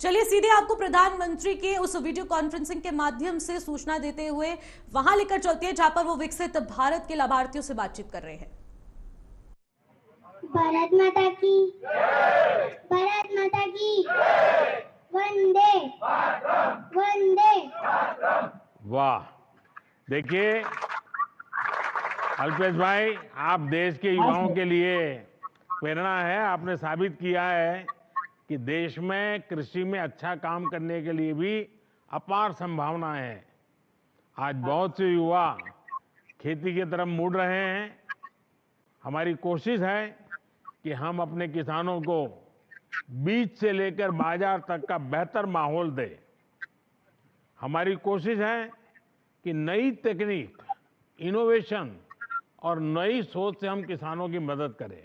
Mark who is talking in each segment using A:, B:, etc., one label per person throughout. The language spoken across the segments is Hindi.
A: चलिए सीधे आपको प्रधानमंत्री के उस वीडियो कॉन्फ्रेंसिंग के माध्यम से सूचना देते हुए वहां लेकर चलती है जहां पर वो विकसित भारत के लाभार्थियों से बातचीत कर रहे हैं।
B: भारत माता की, भारत माता की, वंदे वंदे।
C: वाह, देखिए अल्पेश भाई, आप देश के युवाओं के लिए प्रेरणा है। आपने साबित किया है कि देश में कृषि में अच्छा काम करने के लिए भी अपार संभावनाएं हैं। आज बहुत से युवा खेती की तरफ मुड़ रहे हैं। हमारी कोशिश है कि हम अपने किसानों को बीज से लेकर बाजार तक का बेहतर माहौल दें। हमारी कोशिश है कि नई तकनीक, इनोवेशन और नई सोच से हम किसानों की मदद करें।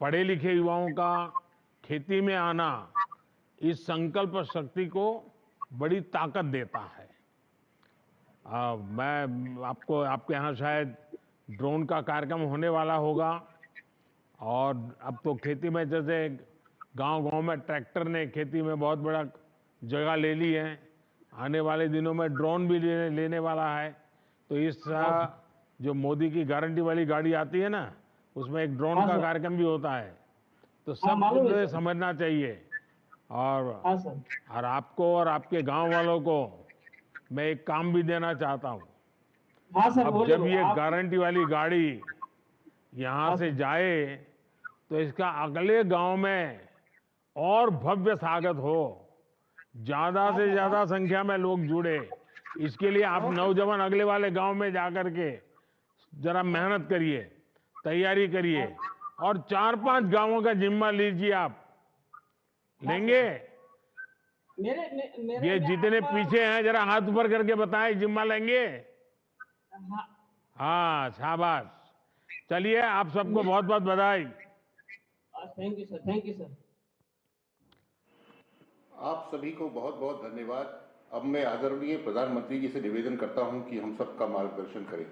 C: पढ़े लिखे युवाओं का खेती में आना इस संकल्प शक्ति को बड़ी ताकत देता है। मैं आपके यहाँ शायद ड्रोन का कार्यक्रम होने वाला होगा, और अब तो खेती में जैसे गांव-गांव में ट्रैक्टर ने खेती में बहुत बड़ा जगह ले ली है। आने वाले दिनों में ड्रोन भी लेने वाला है। तो इस जो मोदी की गारंटी वाली गाड़ी आती है ना, उसमें एक ड्रोन का कार्यक्रम भी होता है। तो सब मुझे समझना चाहिए। और आपको और आपके गांव वालों को मैं एक काम भी देना चाहता हूं। अब जब ये गारंटी वाली गाड़ी यहां से जाए तो इसका अगले गांव में और भव्य स्वागत हो, ज्यादा से ज्यादा संख्या में लोग जुड़े। इसके लिए आप नौजवान अगले वाले गांव में जाकर के जरा मेहनत करिए, तैयारी करिए, और 4-5 गांवों का जिम्मा लीजिए। आप लेंगे? ये जितने पीछे हैं जरा हाथ ऊपर करके बताएं, जिम्मा लेंगे? हाँ, शाबाश। चलिए, आप सबको बहुत बहुत बधाई।
D: Thank you sir, thank you sir.
E: आप सभी को बहुत बहुत धन्यवाद। अब मैं आदरणीय प्रधानमंत्री जी से निवेदन करता हूं कि हम सबका मार्गदर्शन करें।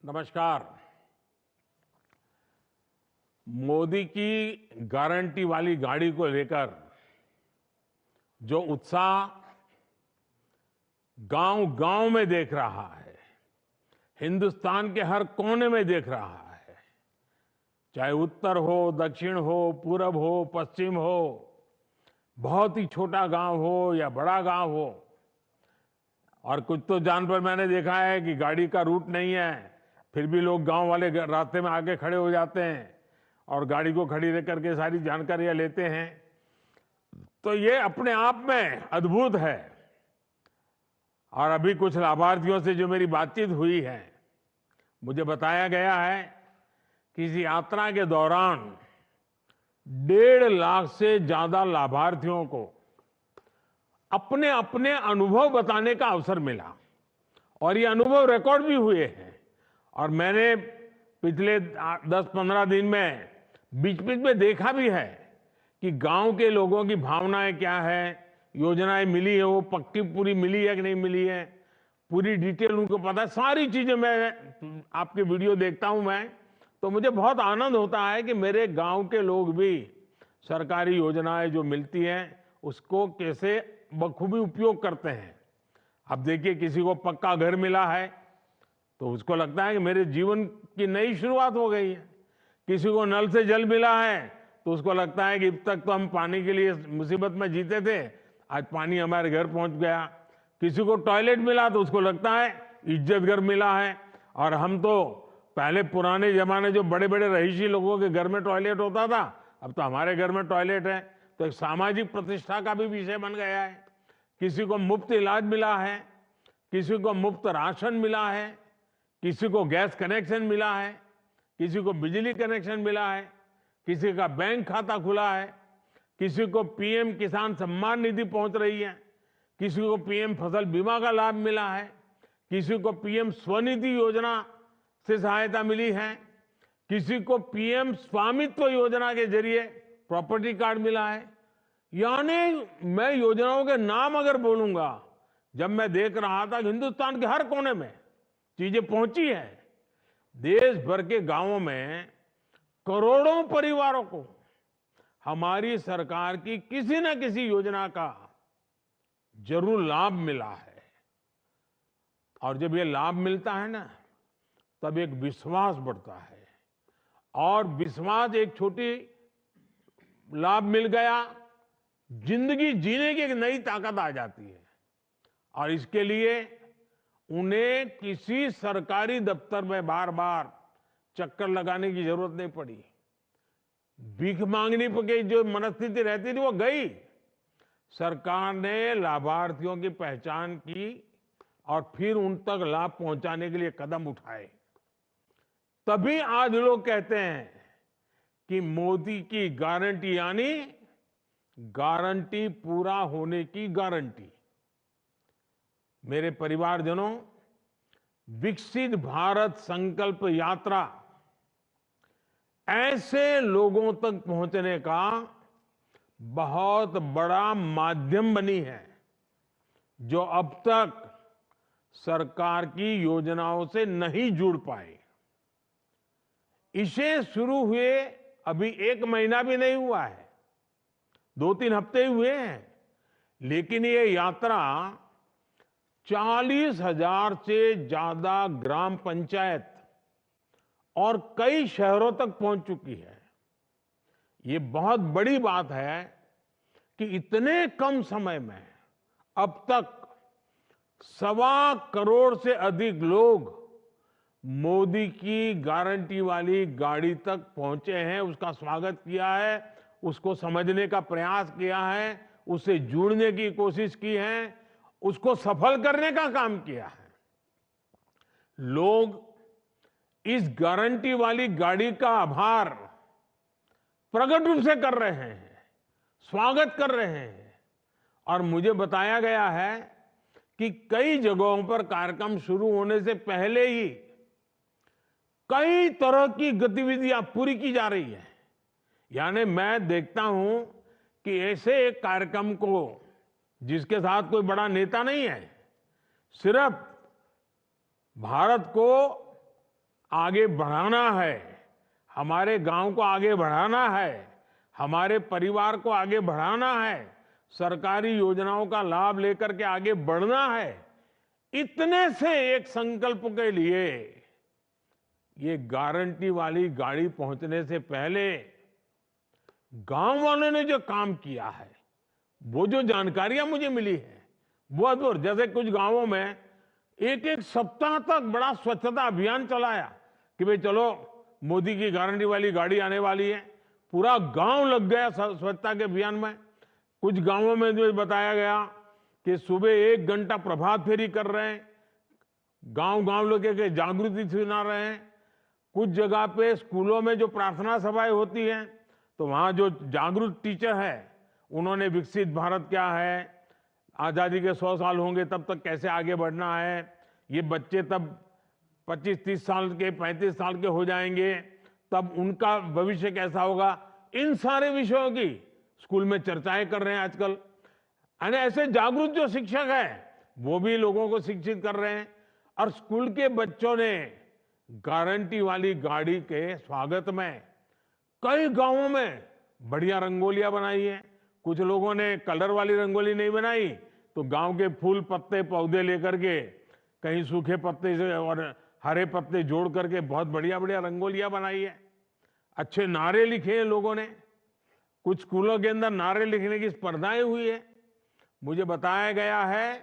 C: नमस्कार। मोदी की गारंटी वाली गाड़ी को लेकर जो उत्साह गांव-गांव में देख रहा है, हिंदुस्तान के हर कोने में देख रहा है, चाहे उत्तर हो, दक्षिण हो, पूरब हो, पश्चिम हो, बहुत ही छोटा गांव हो या बड़ा गांव हो। और कुछ तो जान पर मैंने देखा है कि गाड़ी का रूट नहीं है, फिर भी लोग गांव वाले रास्ते में आके खड़े हो जाते हैं और गाड़ी को खड़ी रख करके सारी जानकारियां लेते हैं। तो ये अपने आप में अद्भुत है। और अभी कुछ लाभार्थियों से जो मेरी बातचीत हुई है, मुझे बताया गया है कि इस यात्रा के दौरान 1.5 लाख से ज्यादा लाभार्थियों को अपने अपने अनुभव बताने का अवसर मिला, और ये अनुभव रिकॉर्ड भी हुए हैं। और मैंने पिछले 10-15 दिन में बीच-बीच में देखा भी है कि गांव के लोगों की भावनाएं क्या है, योजनाएं मिली है वो पक्की पूरी मिली है कि नहीं मिली है, पूरी डिटेल उनको पता है। सारी चीजें मैं आपके वीडियो देखता हूं मैं, तो मुझे बहुत आनंद होता है कि मेरे गांव के लोग भी सरकारी योजनाएं जो मिलती हैं उसको कैसे बखूबी उपयोग करते हैं। अब देखिए, किसी को पक्का घर मिला है तो उसको लगता है कि मेरे जीवन की नई शुरुआत हो गई है। किसी को नल से जल मिला है तो उसको लगता है कि अब तक तो हम पानी के लिए मुसीबत में जीते थे, आज पानी हमारे घर पहुंच गया। किसी को टॉयलेट मिला तो उसको लगता है इज्जत घर मिला है। और हम तो पहले पुराने जमाने जो बड़े बड़े रईसी लोगों के घर में टॉयलेट होता था, अब तो हमारे घर में टॉयलेट है। तो एक सामाजिक प्रतिष्ठा का भी विषय बन गया है। किसी को मुफ्त इलाज मिला है, किसी को मुफ्त राशन मिला है, किसी को गैस कनेक्शन मिला है, किसी को बिजली कनेक्शन मिला है, किसी का बैंक खाता खुला है, किसी को पीएम किसान सम्मान निधि पहुंच रही है, किसी को पीएम फसल बीमा का लाभ मिला है, किसी को पीएम स्वनिधि योजना से सहायता मिली है, किसी को पीएम स्वामित्व योजना के जरिए प्रॉपर्टी कार्ड मिला है। यानी मैं योजनाओं के नाम अगर बोलूंगा, जब मैं देख रहा था कि हिंदुस्तान के हर कोने में चीजें पहुंची है। देश भर के गांवों में करोड़ों परिवारों को हमारी सरकार की किसी न किसी योजना का जरूर लाभ मिला है। और जब ये लाभ मिलता है ना, तब एक विश्वास बढ़ता है, और विश्वास एक छोटी लाभ मिल गया, जिंदगी जीने की एक नई ताकत आ जाती है। और इसके लिए उन्हें किसी सरकारी दफ्तर में बार बार चक्कर लगाने की जरूरत नहीं पड़ी। भीख मांगने की जो मनस्थिति रहती थी वो गई। सरकार ने लाभार्थियों की पहचान की और फिर उन तक लाभ पहुंचाने के लिए कदम उठाए। तभी आज लोग कहते हैं कि मोदी की गारंटी यानी गारंटी पूरा होने की गारंटी। मेरे परिवारजनों, विकसित भारत संकल्प यात्रा ऐसे लोगों तक पहुंचने का बहुत बड़ा माध्यम बनी है जो अब तक सरकार की योजनाओं से नहीं जुड़ पाए। इसे शुरू हुए अभी 1 महीना भी नहीं हुआ है, 2-3 हफ्ते ही हुए हैं, लेकिन ये यात्रा 40,000 से ज्यादा ग्राम पंचायत और कई शहरों तक पहुंच चुकी है। ये बहुत बड़ी बात है कि इतने कम समय में अब तक 1.25 करोड़ से अधिक लोग मोदी की गारंटी वाली गाड़ी तक पहुंचे हैं, उसका स्वागत किया है, उसको समझने का प्रयास किया है, उससे जुड़ने की कोशिश की है, उसको सफल करने का काम किया है। लोग इस गारंटी वाली गाड़ी का आभार प्रकट रूप से कर रहे हैं, स्वागत कर रहे हैं। और मुझे बताया गया है कि कई जगहों पर कार्यक्रम शुरू होने से पहले ही कई तरह की गतिविधियां पूरी की जा रही है। यानी मैं देखता हूं कि ऐसे एक कार्यक्रम को, जिसके साथ कोई बड़ा नेता नहीं है, सिर्फ भारत को आगे बढ़ाना है, हमारे गांव को आगे बढ़ाना है, हमारे परिवार को आगे बढ़ाना है, सरकारी योजनाओं का लाभ लेकर के आगे बढ़ना है, इतने से एक संकल्प के लिए ये गारंटी वाली गाड़ी पहुंचने से पहले गांव वालों ने जो काम किया है, वो जो जानकारियां मुझे मिली है, वो अद्भुत। जैसे कुछ गांवों में एक सप्ताह तक बड़ा स्वच्छता अभियान चलाया कि भाई चलो मोदी की गारंटी वाली गाड़ी आने वाली है, पूरा गांव लग गया स्वच्छता के अभियान में। कुछ गांवों में जो बताया गया कि सुबह 1 घंटा प्रभात फेरी कर रहे हैं, गांव लोग के जागृति सुना रहे हैं। कुछ जगह पे स्कूलों में जो प्रार्थना सभाएं होती हैं, तो वहां जो जागरूक टीचर है, उन्होंने विकसित भारत क्या है, आजादी के 100 साल होंगे तब तक कैसे आगे बढ़ना है, ये बच्चे तब 25-30 साल के 35 साल के हो जाएंगे, तब उनका भविष्य कैसा होगा, इन सारे विषयों की स्कूल में चर्चाएं कर रहे हैं आजकल। यानी ऐसे जागरूक जो शिक्षक है, वो भी लोगों को शिक्षित कर रहे हैं। और स्कूल के बच्चों ने गारंटी वाली गाड़ी के स्वागत में कई गांवों में बढ़िया रंगोलियां बनाई है। कुछ लोगों ने कलर वाली रंगोली नहीं बनाई, तो गांव के फूल पत्ते पौधे लेकर के, कहीं सूखे पत्ते से और हरे पत्ते जोड़ करके बहुत बढ़िया बढ़िया रंगोलियां बनाई है। अच्छे नारे लिखे हैं लोगों ने। कुछ स्कूलों के अंदर नारे लिखने की स्पर्धाएं हुई है। मुझे बताया गया है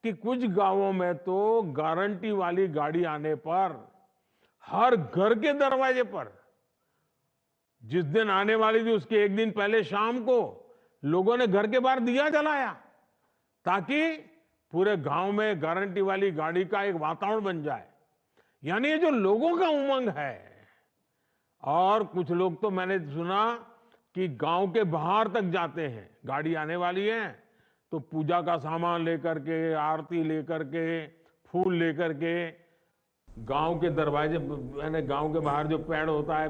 C: कि कुछ गांवों में तो गारंटी वाली गाड़ी आने पर हर घर के दरवाजे पर, जिस दिन आने वाली थी उसके 1 दिन पहले शाम को लोगों ने घर के बाहर दिया जलाया, ताकि पूरे गांव में गारंटी वाली गाड़ी का एक वातावरण बन जाए। यानी ये जो लोगों का उमंग है। और कुछ लोग तो मैंने सुना कि गांव के बाहर तक जाते हैं, गाड़ी आने वाली है तो पूजा का सामान लेकर के, आरती लेकर के, फूल लेकर के गांव के दरवाजे यानी गांव के बाहर जो पेड़ होता है,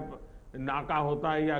C: नाका होता है या